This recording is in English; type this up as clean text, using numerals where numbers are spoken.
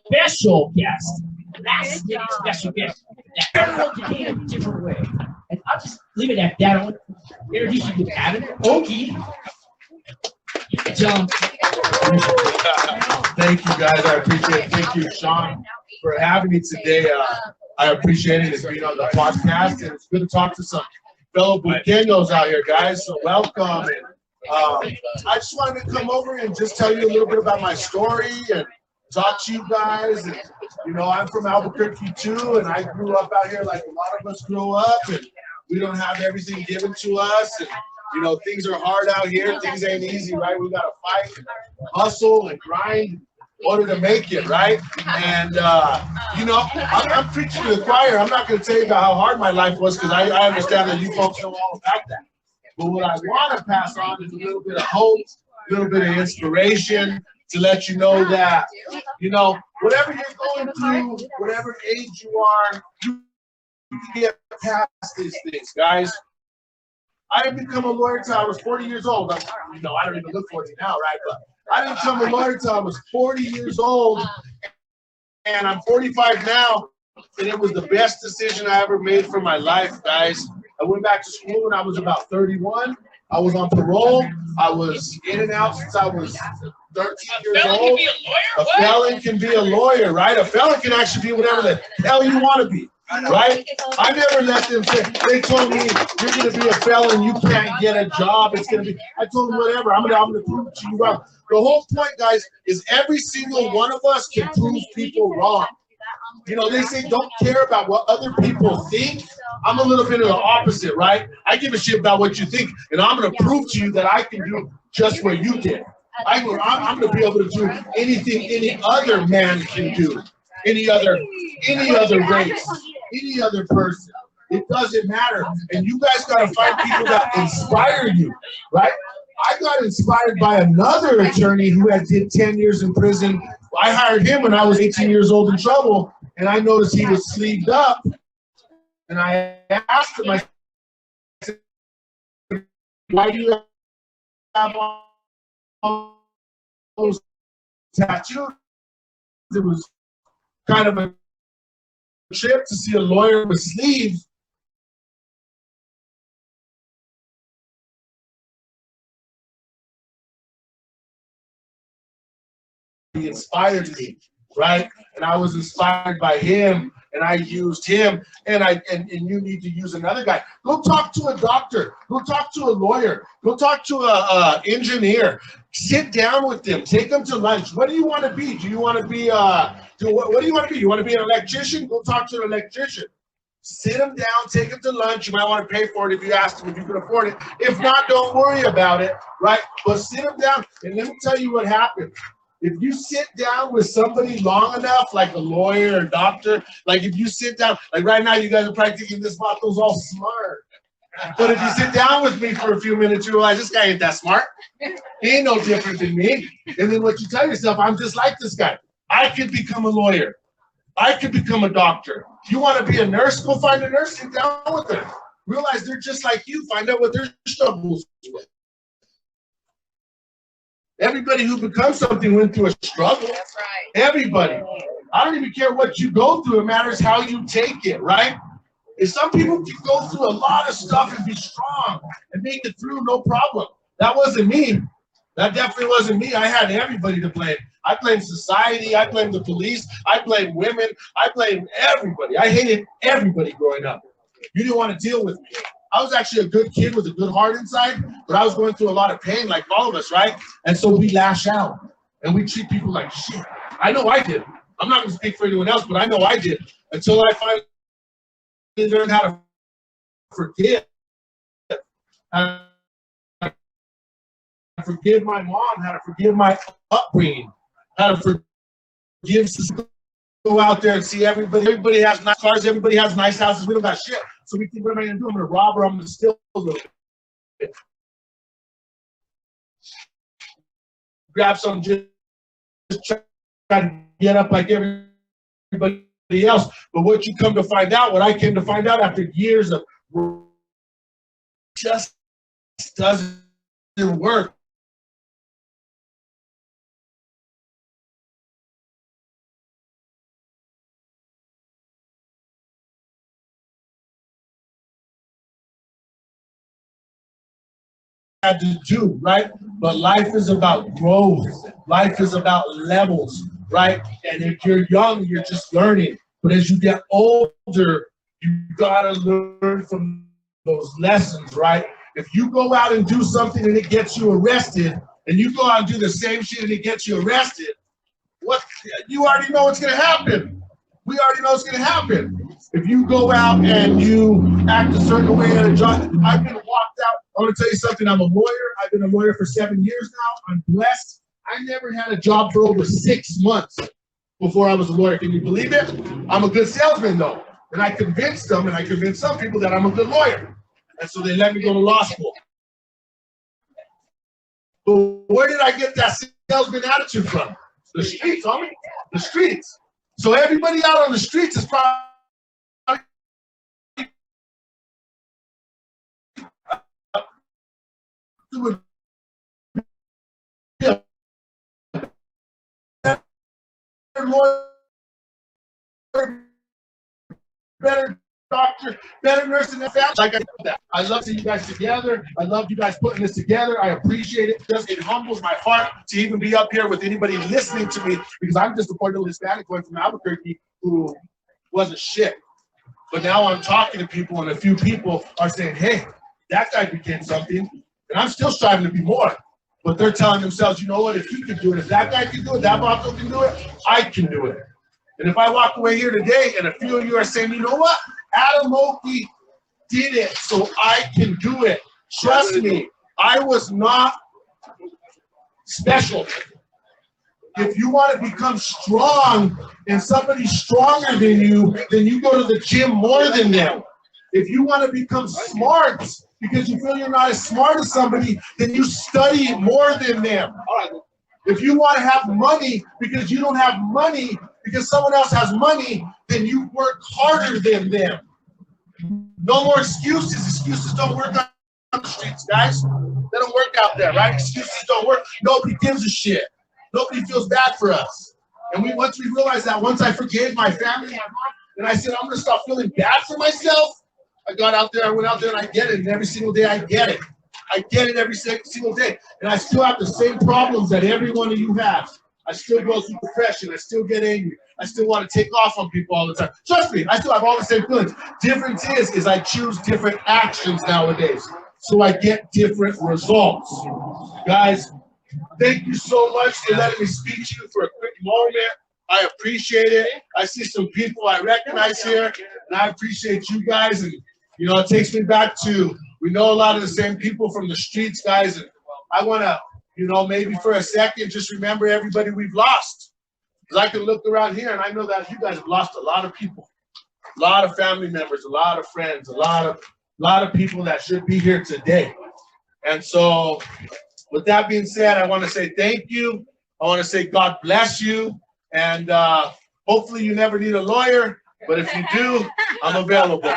special guest. Last minute special guest. Everyone can hear in a different way. And I'll just leave it at that. I want to introduce you to Adam Oakey. You can tell him. Thank you, guys. I appreciate it. Thank you, Sean, for having me today. I appreciate it. It's being on the podcast, and it's good to talk to some fellow Buqueños out here, guys. So welcome. And, I just wanted to come over and just tell you a little bit about my story and talk to you guys. And, you know, I'm from Albuquerque too, and I grew up out here like a lot of us grow up, and we don't have everything given to us. And, you know, things are hard out here. Things ain't easy, right? We got to fight, and hustle, and grind in order to make it, right? And, you know, I'm preaching to the choir. I'm not going to tell you about how hard my life was because I understand that you folks know all about that. But what I want to pass on is a little bit of hope, a little bit of inspiration to let you know that, you know, whatever you're going through, whatever age you are, you can get past these things, guys. I didn't become a lawyer until I was 40 years old. You know, I don't even look 40 now, right? But I didn't become a lawyer until I was 40 years old, and I'm 45 now, and it was the best decision I ever made for my life, guys. I went back to school when I was about 31. I was on parole. I was in and out since I was 13 years old. A felon can be a lawyer, right? A felon can actually be whatever the hell you want to be, right? I never let them say, they told me, you're going to be a felon, you can't get a job. It's going to be, I told them, whatever, I'm going to prove it to you wrong. The whole point, guys, is every single one of us can prove people wrong. You know, they say don't care about what other people think. I'm a little bit of the opposite, right? I give a shit about what you think, and I'm going to prove to you that I can do just what you did. I'm going to be able to do anything any other man can do, any other race, any other person. It doesn't matter. And you guys got to find people that inspire you, right? I got inspired by another attorney who had did 10 years in prison. I hired him when I was 18 years old in trouble, and I noticed he was sleeved up. And I asked him, I said, why do you have all those tattoos? It was kind of a trip to see a lawyer with sleeves. He inspired me, right? And I was inspired by him, and I used him, and you need to use another guy. Go talk to a doctor. Go talk to a lawyer. Go talk to a engineer. Sit down with them. Take them to lunch. What do you want to be? Do you want to be what do you want to be? You want to be an electrician? Go talk to an electrician. Sit them down, take them to lunch. You might want to pay for it if you ask them if you can afford it. If not, don't worry about it, right? But sit them down, and let me tell you what happens. If you sit down with somebody long enough, like a lawyer or doctor, like if you sit down, like right now you guys are probably thinking this vato's all smart. But if you sit down with me for a few minutes, you realize this guy ain't that smart. He ain't no different than me. And then what you tell yourself, I'm just like this guy. I could become a lawyer. I could become a doctor. You want to be a nurse? Go find a nurse, sit down with them. Realize they're just like you. Find out what their struggles with. Everybody who becomes something went through a struggle. That's right. Everybody. I don't even care what you go through. It matters how you take it, right? And some people can go through a lot of stuff and be strong and make it through no problem. That wasn't me. That definitely wasn't me. I had everybody to blame. I blamed society. I blamed the police. I blamed women. I blamed everybody. I hated everybody growing up. You didn't want to deal with me. I was actually a good kid with a good heart inside, but I was going through a lot of pain like all of us, right? And so we lash out and we treat people like shit. I know I did. I'm not going to speak for anyone else, but I know I did until I finally learned how to forgive. How to forgive my mom, how to forgive my upbringing, how to forgive society. Go out there and see everybody. Everybody has nice cars. Everybody has nice houses. We don't got shit. So we think, what am I going to do? I'm going to rob her. I'm going to steal a little bit. Grab some, just try to get up like everybody else. But what you come to find out, what I came to find out after years of just doesn't work. had to do, right? But life is about growth. Life is about levels, right? And if you're young, you're just learning. But as you get older, you gotta learn from those lessons, right? If you go out and do something and it gets you arrested, and you go out and do the same shit and it gets you arrested, what you already know what's gonna happen. We already know what's gonna happen. If you go out and you act a certain way at a job, I've been walked out. I want to tell you something. I'm a lawyer. I've been a lawyer for 7 years now. I'm blessed. I never had a job for over 6 months before I was a lawyer. Can you believe it? I'm a good salesman though. And I convinced them, and I convinced some people that I'm a good lawyer. And so they let me go to law school. But where did I get that salesman attitude from? The streets, homie. The streets. So everybody out on the streets is probably doing better doctor, better nurse than that. Like I love seeing you guys together. I love you guys putting this together. I appreciate it. It humbles my heart to even be up here with anybody listening to me, because I'm just a poor little Hispanic boy from Albuquerque who wasn't shit. But now I'm talking to people, and a few people are saying, hey, that guy became something, and I'm still striving to be more. But they're telling themselves, you know what, if you can do it, if that guy can do it, that Vato can do it, I can do it. And if I walk away here today and a few of you are saying, you know what, Adam Oakey did it, so I can do it. Trust me, I was not special. If you want to become strong and somebody's stronger than you, then you go to the gym more than them. If you want to become smart because you feel you're not as smart as somebody, then you study more than them. If you want to have money because you don't have money because someone else has money, then you work harder than them. No more excuses. Excuses don't work on the streets, guys. They don't work out there, right? Excuses don't work. Nobody gives a shit. Nobody feels bad for us. And once we realized that, once I forgave my family, and I said, I'm going to stop feeling bad for myself, I got out there, I went out there, and I get it. And every single day, I get it. I get it every single day. And I still have the same problems that every one of you has. I still go through depression. I still get angry. I still want to take off on people all the time. Trust me, I still have all the same feelings. Difference is I choose different actions nowadays. So I get different results. Guys, thank you so much for letting me speak to you for a quick moment. I appreciate it. I see some people I recognize here, and I appreciate you guys. And, you know, it takes me back to, we know a lot of the same people from the streets, guys. And I want to, you know, maybe for a second, just remember everybody we've lost. Because I can look around here, and I know that you guys have lost a lot of people, a lot of family members, a lot of friends, a lot of people that should be here today. And so with that being said, I want to say thank you. I want to say God bless you. And hopefully you never need a lawyer, but if you do, I'm available.